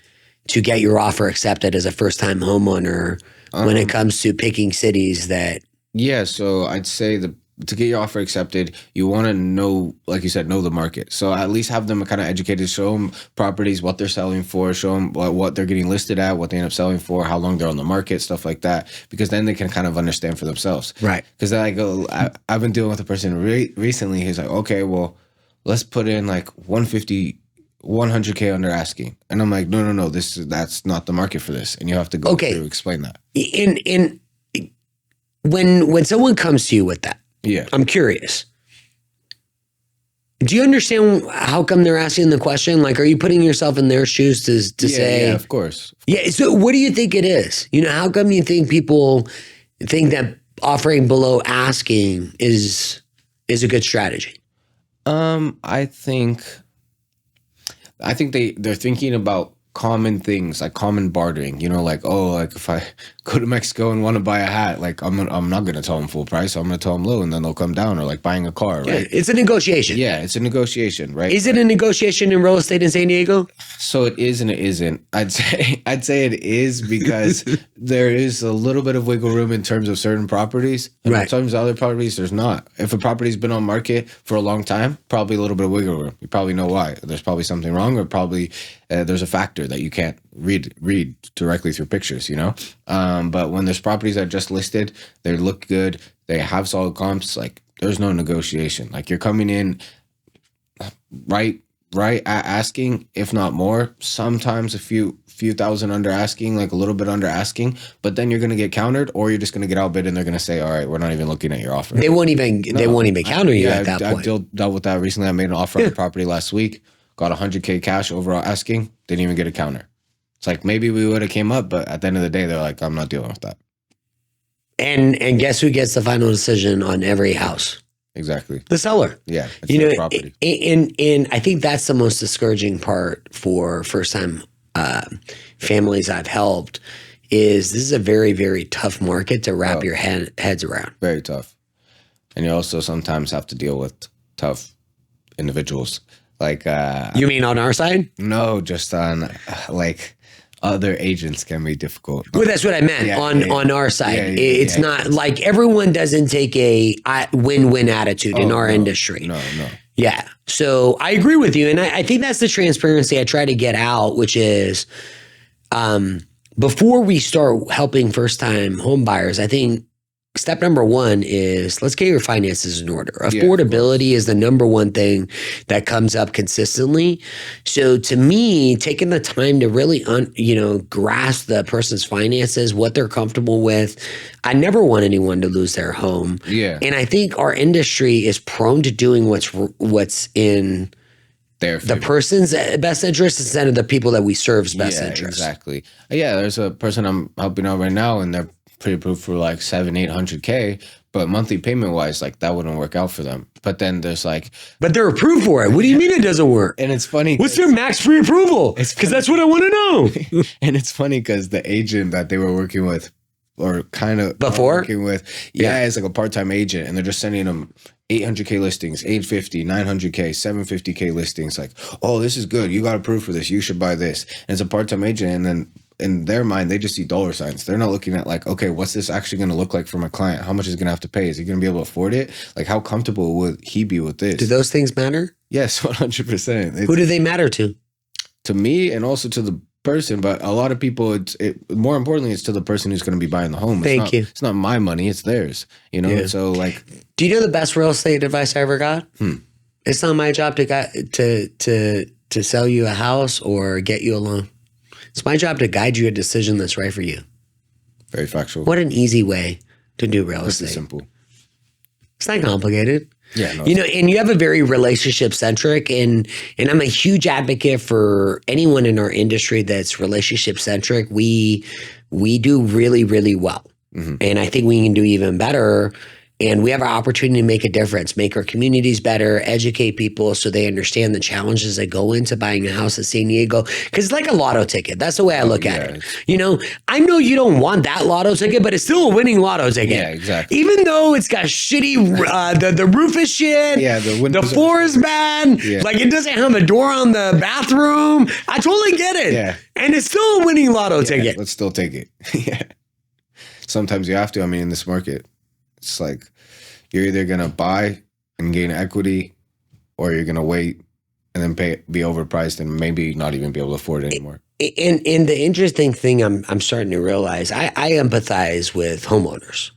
to get your offer accepted as a first-time homeowner when it comes to picking cities that? Yeah, so I'd say to get your offer accepted, you want to know, like you said, know the market. So at least have them kind of educated, show them properties, what they're selling for, show them what they're getting listed at, what they end up selling for, how long they're on the market, stuff like that, because then they can kind of understand for themselves. Right. Because I've been dealing with a person recently. He's like, okay, well, let's put in like 150, 100K under asking. And I'm like, no, that's not the market for this. And you have to go through explain that. When someone comes to you with that, yeah, I'm curious. Do you understand how come they're asking the question? Like, are you putting yourself in their shoes to say? Yeah, of course. Yeah. So what do you think it is? How come you think people think that offering below asking is a good strategy? I think they're thinking about common things, like common bartering, like, oh, like if I go to Mexico and want to buy a hat, like I'm not going to tell them full price. I'm going to tell them low, and then they'll come down, or like buying a car, right? Yeah, it's a negotiation. Yeah, it's a negotiation, right? Is it a negotiation in real estate in San Diego? So it is and it isn't. I'd say it is, because there is a little bit of wiggle room in terms of certain properties. And in terms of other properties, there's not. If a property's been on market for a long time, probably a little bit of wiggle room. You probably know why. There's probably something wrong, or probably there's a factor that you can't read directly through pictures, But when there's properties that are just listed, they look good, they have solid comps, like there's no negotiation. Like you're coming in right at asking, if not more, sometimes a few thousand under asking, like a little bit under asking, but then you're going to get countered, or you're just going to get outbid, and they're going to say, all right, we're not even looking at your offer. They won't even counter you at that point. I've dealt with that recently. I made an offer on a property last week, got $100K cash overall asking, didn't even get a counter. It's like, maybe we would have came up, but at the end of the day, they're like, I'm not dealing with that. And guess who gets the final decision on every house? Exactly. The seller. Yeah. It's their property. And I think that's the most discouraging part for first-time families I've helped, is this is a very, very tough market to wrap your heads around. Very tough. And you also sometimes have to deal with tough individuals. Like you mean on our side? No, just on like other agents can be difficult. Well, that's what I meant. On our side. It's not like everyone doesn't take a win-win attitude in our industry. No. Yeah. So I agree with you. And I think that's the transparency I try to get out, which is before we start helping first-time home buyers, I think step number one is let's get your finances in order. Affordability is the number one thing that comes up consistently. So to me, taking the time to really, grasp the person's finances, what they're comfortable with. I never want anyone to lose their home. Yeah. And I think our industry is prone to doing what's in the person's best interest instead of the people that we serve's best interest. Exactly. Yeah. There's a person I'm helping out right now, and they're pre-approved for like 700-800K, but monthly payment wise, like that wouldn't work out for them. But then there's like, but they're approved for it. What do you mean it doesn't work? And it's funny. What's their max pre-approval? Because that's what I want to know. And it's funny because the agent that they were working with, or kind of working with, it's like a part-time agent, and they're just sending them 800K listings, 850, 900K, 750K listings. Like, oh, this is good. You got approved for this. You should buy this. And it's a part-time agent, and then in their mind, they just see dollar signs. They're not looking at like, okay, what's this actually going to look like for my client? How much is he going to have to pay? Is he going to be able to afford it? Like, how comfortable would he be with this? Do those things matter? Yes, 100%. Who do they matter to? To me, and also to the person, but a lot of people, more importantly, it's to the person who's going to be buying the home. Thank you. It's not my money, it's theirs. So like, do you know the best real estate advice I ever got? It's not my job to sell you a house or get you a loan. It's my job to guide you a decision that's right for you. Very factual. What an easy way to do real estate. It's simple. It's not complicated. Yeah, no, and you have a very relationship centric, and I'm a huge advocate for anyone in our industry that's relationship centric. We do really, really well. Mm-hmm. And I think we can do even better. And we have an opportunity to make a difference, make our communities better, educate people so they understand the challenges that go into buying a house in San Diego. Because it's like a lotto ticket. That's the way I look at it. I know you don't want that lotto ticket, but it's still a winning lotto ticket. Yeah, exactly. Even though it's got shitty, the roof is shit. Yeah, the floor is bad. Yeah. Like it doesn't have a door on the bathroom. I totally get it. Yeah. And it's still a winning lotto ticket. Let's still take it. Yeah. Sometimes you have to. I mean, in this market, it's like you're either going to buy and gain equity, or you're going to wait and then be overpriced and maybe not even be able to afford it anymore. And the interesting thing I'm starting to realize, I empathize with homeowners,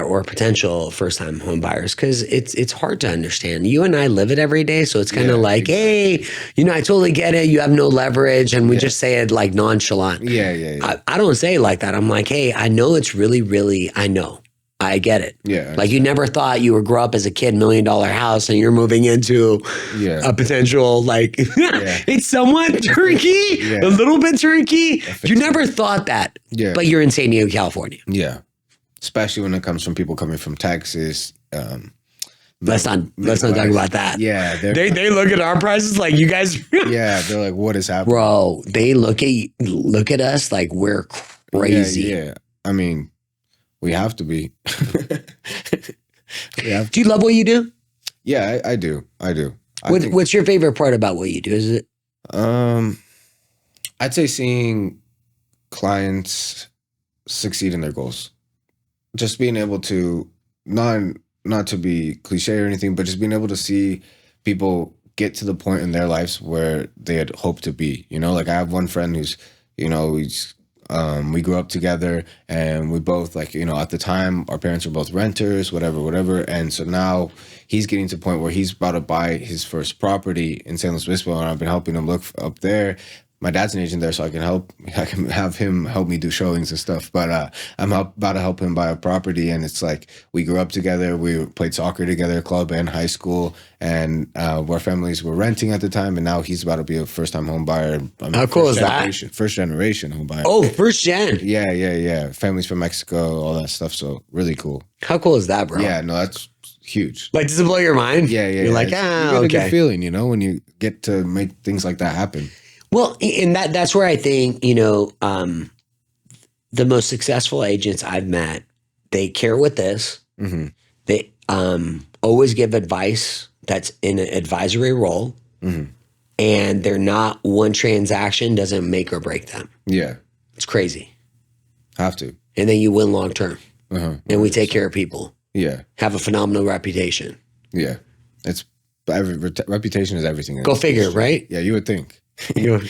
or potential first-time home buyers, because it's hard to understand. You and I live it every day, so it's kind of like, hey, I totally get it. You have no leverage, and we just say it like nonchalant. Yeah. I don't say it like that. I'm like, hey, I know it's really, really, I know. I get it. Yeah. Like you never thought you would grow up as a kid, $1 million house, and you're moving into a potential it's somewhat turnkey, a little bit turnkey. You never thought that, but you're in San Diego, California. Yeah. Especially when it comes from people coming from Texas, Let's not talk about that. Yeah. They look at our prices like you guys. Yeah. They're like, what is happening? Bro, they look at us like we're crazy. Yeah. I mean, we have to be. Do you love what you do? Yeah, I do. What's your favorite part about what you do? Is it? I'd say seeing clients succeed in their goals. Just being able to not to be cliche or anything, but just being able to see people get to the point in their lives where they had hoped to be. You know, like I have one friend who's, you know, we grew up together and we both like, you know, at the time our parents were both renters, whatever. And so now he's getting to the point where he's about to buy his first property in San Luis Obispo, and I've been helping him look up there. My dad's an agent there, so I can have him help me do showings and stuff. But I'm about to help him buy a property, and it's like we grew up together. We played soccer together, club and high school, and our families were renting at the time. And now he's about to be a first-time home buyer. How cool is that? First generation home buyer. Oh, first gen. Yeah. Families from Mexico, all that stuff. So really cool. How cool is that, bro? Yeah, no, that's huge. Like, does it blow your mind? Yeah. You're like, you get a good feeling, you know, when you get to make things like that happen. Well, and that's where I think, you know, the most successful agents I've met, they care with this. Mm-hmm. They always give advice that's in an advisory role. Mm-hmm. And they're not, one transaction doesn't make or break them. Yeah. It's crazy. Have to. And then you win long term. Uh-huh. And we take care of people. Yeah. Have a phenomenal reputation. Yeah. Reputation is everything. Go figure, right? Yeah, you would think. Yeah.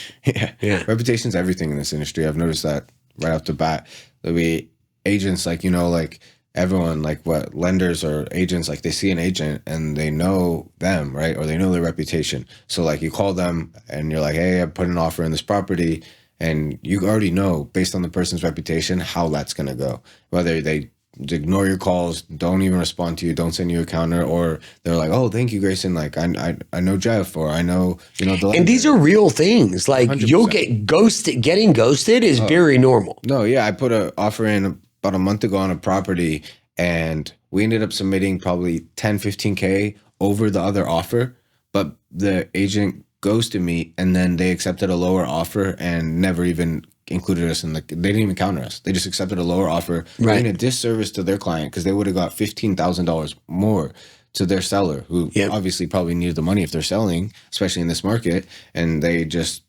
Reputation is everything in this industry. I've noticed that right off the bat. There'll be agents like, you know, like everyone, like what lenders or agents, like they see an agent and they know them, right? Or they know their reputation. So like you call them and you're like, hey, I put an offer in this property, and you already know based on the person's reputation how that's going to go. Whether they ignore your calls, don't even respond to you, don't send you a counter, or they're like, oh, thank you, Grayson, like I know Jeff, or I know, you know, and these are real things. Like 100%. You'll get ghosted. Getting ghosted is very normal. No, yeah, I put an offer in about a month ago on a property, and we ended up submitting probably 10-15K over the other offer, but the agent ghosted me, and then they accepted a lower offer and never even included us in they didn't even counter us. They just accepted a lower offer, doing a disservice to their client, because they would have got $15,000 more to their seller, who obviously probably needed the money if they're selling, especially in this market. And they just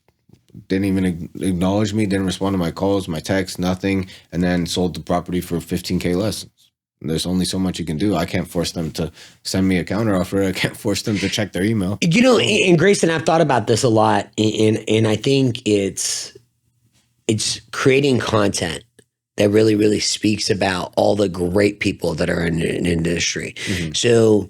didn't even acknowledge me, didn't respond to my calls, my texts, nothing, and then sold the property for $15K less. There's only so much you can do. I can't force them to send me a counter offer. I can't force them to check their email. You know, and Grayson, I've thought about this a lot, and I think it's creating content that really, really speaks about all the great people that are in an industry. Mm-hmm. So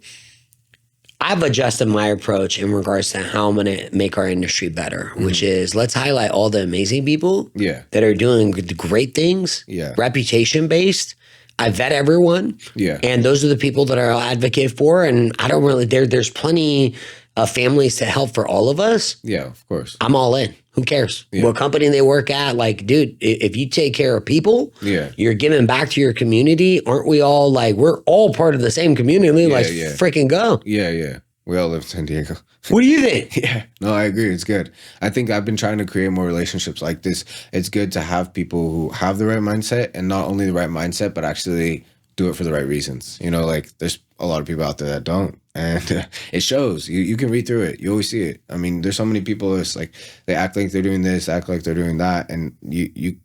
I've adjusted my approach in regards to how I'm going to make our industry better, which is let's highlight all the amazing people that are doing great things, reputation based. I vet everyone. Yeah. And those are the people that I'll advocate for. And I don't really, there's plenty of families to help for all of us. Yeah, of course. I'm all in. Who cares? What company they work at? Like, dude, if you take care of people, you're giving back to your community. Aren't we all like, we're all part of the same community. Let's freaking go. Yeah. We all live in San Diego. What do you think? Yeah. No, I agree. It's good. I think I've been trying to create more relationships like this. It's good to have people who have the right mindset, and not only the right mindset, but actually do it for the right reasons. You know, like there's a lot of people out there that don't. And it shows. You can read through it. You always see it. I mean, there's so many people that's like, they act like they're doing this, act like they're doing that. And you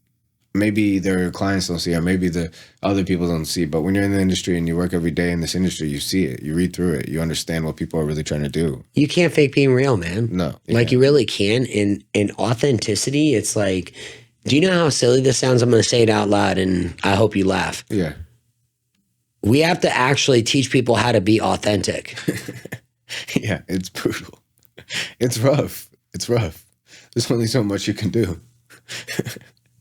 maybe their clients don't see, or maybe the other people don't see. But when you're in the industry and you work every day in this industry, you see it. You read through it. You understand what people are really trying to do. You can't fake being real, man. No. Like you really can. And authenticity, it's like, do you know how silly this sounds? I'm going to say it out loud and I hope you laugh. Yeah. We have to actually teach people how to be authentic. Yeah, it's brutal. It's rough. There's only so much you can do.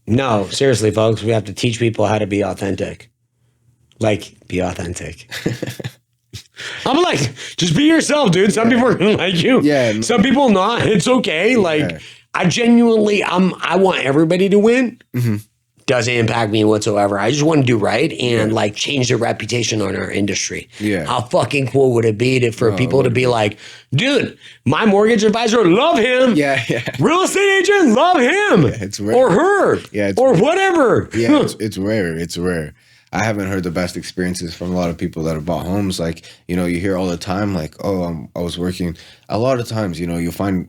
No, seriously, folks, we have to teach people how to be authentic. Like, be authentic. I'm like, just be yourself, dude. Some people are going to like you. Yeah. Some people not. It's okay. Like, I genuinely, I want everybody to win. Mm-hmm. doesn't impact me whatsoever. I just want to do right and like change the reputation on our industry. Yeah. How fucking cool would it be for people to be like, dude, my mortgage advisor, love him. Yeah. Real estate agent, love him. Yeah, it's rare. Or her. Yeah, or whatever. Yeah, it's rare. It's rare. I haven't heard the best experiences from a lot of people that have bought homes. Like, you hear all the time, like, oh, I was working. A lot of times, you'll find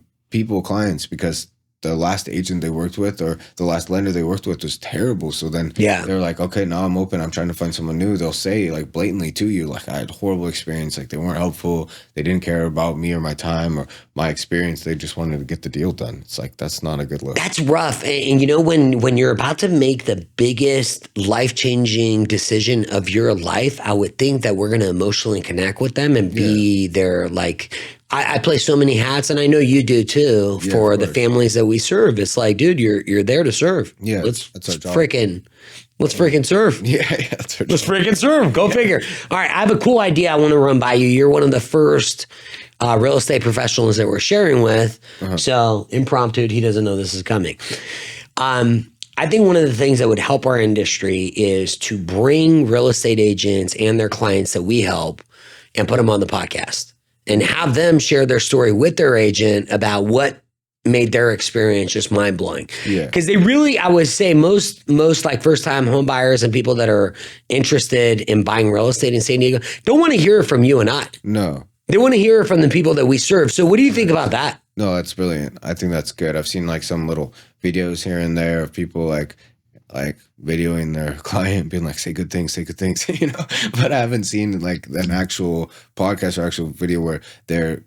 clients, because the last agent they worked with or the last lender they worked with was terrible. So then they're like, okay, now I'm open. I'm trying to find someone new. They'll say like blatantly to you, like, I had a horrible experience. Like, they weren't helpful. They didn't care about me or my time or my experience. They just wanted to get the deal done. It's like, that's not a good look. That's rough. And when you're about to make the biggest life-changing decision of your life, I would think that we're going to emotionally connect with them and be there. Like, I play so many hats, and I know you do too, for the families that we serve. It's like, dude, you're there to serve. Yeah, let's freaking serve. Yeah, that's our job. Let's freaking serve. Go figure. All right, I have a cool idea I want to run by you. You're one of the first real estate professionals that we're sharing with. So impromptu, he doesn't know this is coming. I think one of the things that would help our industry is to bring real estate agents and their clients that we help and put them on the podcast and have them share their story with their agent about what made their experience just mind blowing. Yeah. Because they really, I would say most like first time home buyers and people that are interested in buying real estate in San Diego don't want to hear it from you and I. No. They want to hear it from the people that we serve. So what do you think about that? No, that's brilliant. I think that's good. I've seen like some little videos here and there of people like videoing their client being like, say good things, but I haven't seen like an actual podcast or actual video where they're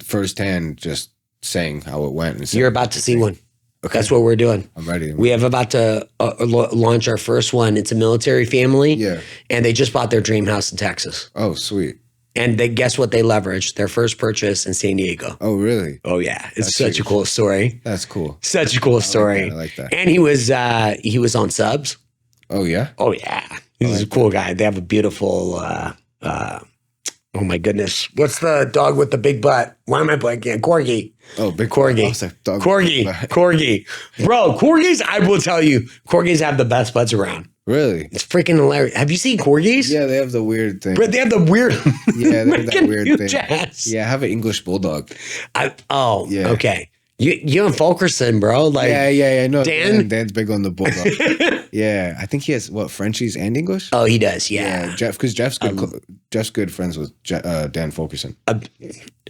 firsthand just saying how it went. And you're about to see one. Okay. That's what we're doing. I'm ready. We have about to launch our first one. It's a military family. Yeah. And they just bought their dream house in Texas. Oh, sweet. And guess what they leveraged? Their first purchase in San Diego. Oh, really? Oh, yeah. It's such a cool story. That's cool. Such a cool story. I like that. And he was on subs. Oh, yeah? Oh, yeah. He's a cool guy. They have a beautiful, oh, my goodness. What's the dog with the big butt? Why am I blanking? Corgi. Oh, big Corgi. Corgi. Bro, corgis, I will tell you, corgis have the best butts around. Really? It's freaking hilarious. Have you seen corgis? Yeah, they have the weird thing. But they have the weird. Yeah, they have that weird thing. Ass. Yeah, I have an English bulldog. Yeah. Okay. You and Fulkerson, bro. Like, yeah. No, Dan? Dan's big on the bulldog. Yeah, I think he has Frenchies and English. Oh, he does. Yeah, Jeff, because Jeff's good friends with Dan Fulkerson.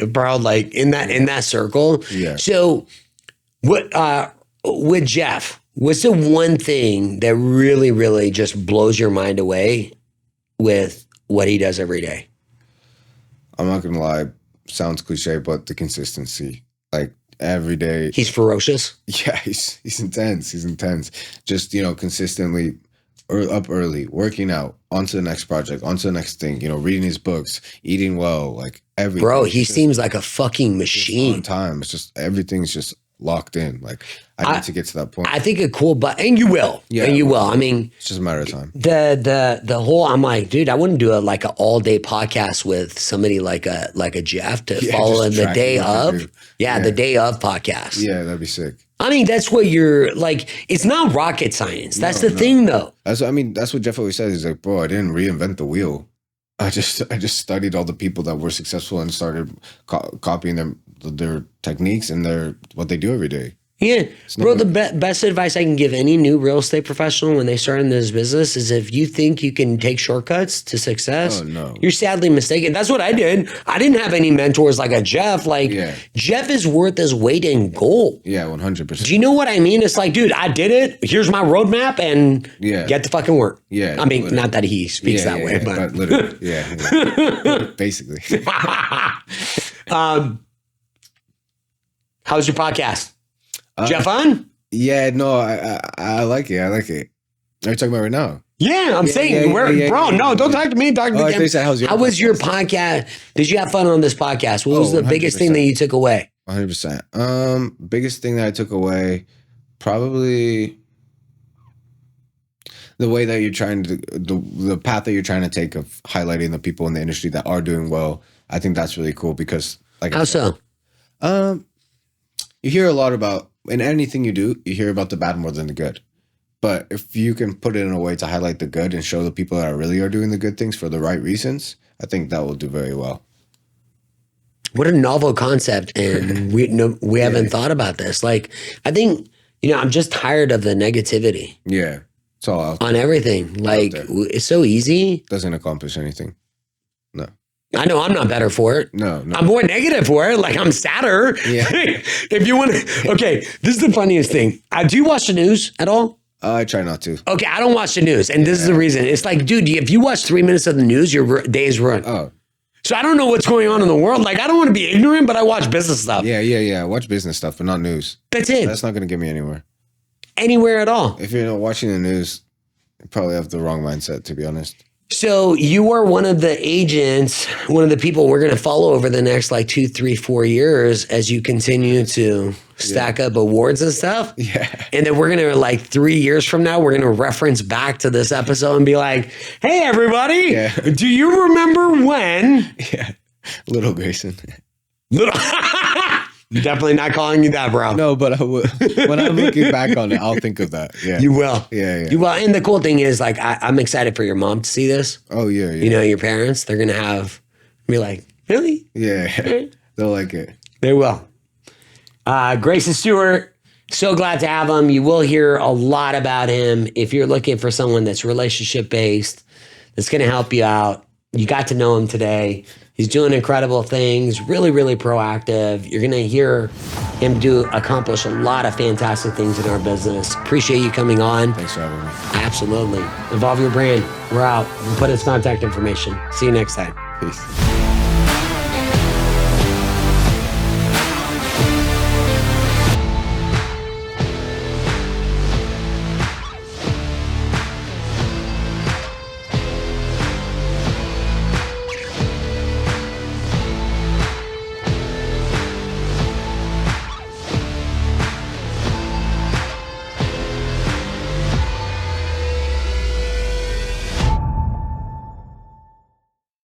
Bro, like in that circle. Yeah. So, what with Jeff? What's the one thing that really, really just blows your mind away with what he does every day? I'm not gonna lie, sounds cliche, but the consistency, like every day. He's ferocious. Yeah, he's intense. He's intense. Just consistently up early, working out, onto the next project, onto the next thing. Reading his books, eating well, like everything. Bro, he seems like a fucking machine. On time. It's just everything's just locked in. Like I need to get to that point. I think a cool, and you will. Yeah, and you will. I mean, it's just a matter of time. The whole, I'm like, dude, I wouldn't do an all day podcast with somebody like a Jeff to follow in the day of. Yeah, the day of podcast. Yeah, that'd be sick. I mean, that's what you're like. It's not rocket science. That's the thing, though. That's what Jeff always says. He's like, bro, I didn't reinvent the wheel. I just studied all the people that were successful and started copying their techniques and what they do every day. Yeah. Bro, the best advice I can give any new real estate professional when they start in this business is if you think you can take shortcuts to success, you're sadly mistaken. That's what I did. I didn't have any mentors like a Jeff. Jeff is worth his weight in gold. Yeah, 100%. Do you know what I mean? It's like, dude, I did it. Here's my roadmap and get the fucking work. Yeah. I mean, literally. Not that he speaks that way, but literally. Yeah. Basically. How's your podcast? Jeff on? Yeah, no, I like it. Are you talking about right now? Yeah, I'm saying, no, don't talk to me. Talk to me. How was your podcast? Did you have fun on this podcast? What was the 100%. Biggest thing that you took away? 100%. Biggest thing that I took away, probably the way that you're trying to, the path that you're trying to take of highlighting the people in the industry that are doing well. I think that's really cool because, how so? You hear a lot about, in anything you do, you hear about the bad more than the good. But if you can put it in a way to highlight the good and show the people that really are doing the good things for the right reasons, I think that will do very well. What a novel concept. And we haven't thought about this. Like, I think, I'm just tired of the negativity. Yeah. It's all out there. On everything. Like, it's so easy. Doesn't accomplish anything. No. I know I'm not better for it. No. I'm more negative for it. Like, I'm sadder. Yeah. If you want to. Okay, this is the funniest thing. Do you watch the news at all? I try not to. Okay, I don't watch the news. And this is the reason. It's like, dude, if you watch 3 minutes of the news, your day is ruined. Oh. So I don't know what's going on in the world. Like, I don't want to be ignorant, but I watch business stuff. Yeah. I watch business stuff, but not news. That's it. That's not going to get me anywhere. Anywhere at all. If you're not watching the news, you probably have the wrong mindset, to be honest. So you are one of the agents, one of the people we're going to follow over the next 2, 3, 4 years as you continue to stack up awards and stuff. Yeah. And then we're going to 3 years from now, we're going to reference back to this episode and be like, hey, everybody, do you remember when? Yeah. Little Grayson. Little. Definitely not calling you that, bro. No, but I would. When I'm looking back on it, I'll think of that. Yeah. You will. Yeah. You will. And the cool thing is, I'm excited for your mom to see this. Oh, yeah. Your parents, they're going to be like, really? Yeah. They'll like it. They will. Grayson Stewart, so glad to have him. You will hear a lot about him. If you're looking for someone that's relationship-based, that's going to help you out, you got to know him today. He's doing incredible things, really, really proactive. You're going to hear him accomplish a lot of fantastic things in our business. Appreciate you coming on. Thanks for having me. Absolutely. Evolve your brand. We're out. We'll put his contact information. See you next time. Peace.